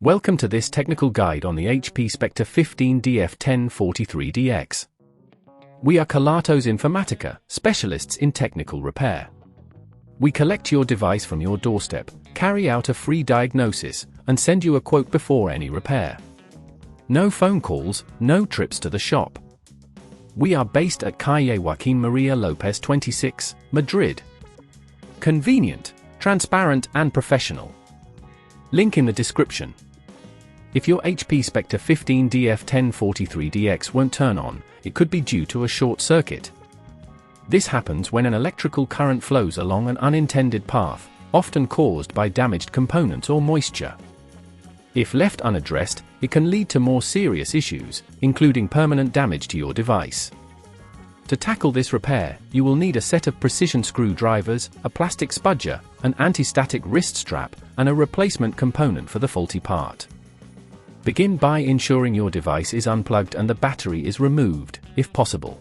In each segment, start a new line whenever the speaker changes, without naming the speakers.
Welcome to this technical guide on the HP Spectre 15df1043dx. We are Kelatos Informatica, specialists in technical repair. We collect your device from your doorstep, carry out a free diagnosis, and send you a quote before any repair. No phone calls, no trips to the shop. We are based at Calle Joaquín María López 26, Madrid. Convenient, transparent and professional. Link in the description. If your HP Spectre 15df1043dx won't turn on, it could be due to a short circuit. This happens when an electrical current flows along an unintended path, often caused by damaged components or moisture. If left unaddressed, it can lead to more serious issues, including permanent damage to your device. To tackle this repair, you will need a set of precision screwdrivers, a plastic spudger, an anti-static wrist strap, and a replacement component for the faulty part. Begin by ensuring your device is unplugged and the battery is removed, if possible.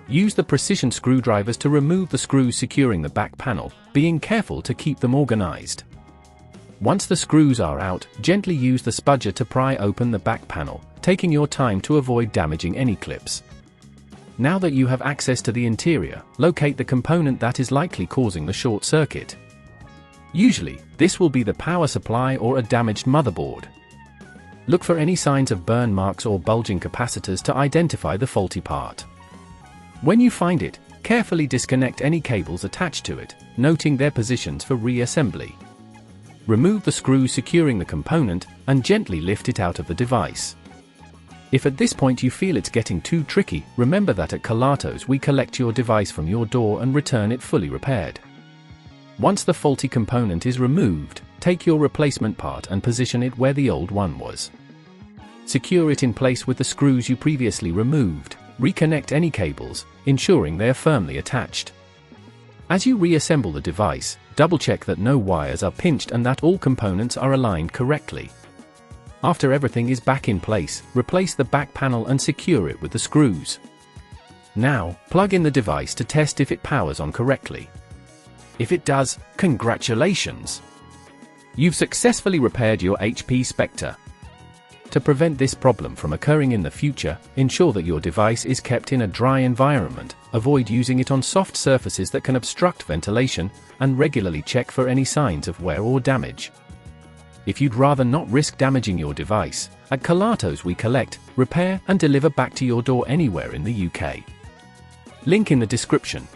Use the precision screwdrivers to remove the screws securing the back panel, being careful to keep them organized. Once the screws are out, gently use the spudger to pry open the back panel, taking your time to avoid damaging any clips. Now that you have access to the interior, locate the component that is likely causing the short circuit. Usually, this will be the power supply or a damaged motherboard. Look for any signs of burn marks or bulging capacitors to identify the faulty part. When you find it, carefully disconnect any cables attached to it, noting their positions for reassembly. Remove the screws securing the component, and gently lift it out of the device. If at this point you feel it's getting too tricky, remember that at Kelatos we collect your device from your door and return it fully repaired. Once the faulty component is removed, take your replacement part and position it where the old one was. Secure it in place with the screws you previously removed. Reconnect any cables, ensuring they are firmly attached. As you reassemble the device, double-check that no wires are pinched and that all components are aligned correctly. After everything is back in place, replace the back panel and secure it with the screws. Now, plug in the device to test if it powers on correctly. If it does, congratulations! You've successfully repaired your HP Spectre. To prevent this problem from occurring in the future, ensure that your device is kept in a dry environment, avoid using it on soft surfaces that can obstruct ventilation, and regularly check for any signs of wear or damage. If you'd rather not risk damaging your device, at Kelatos we collect, repair and deliver back to your door anywhere in the UK. Link in the description.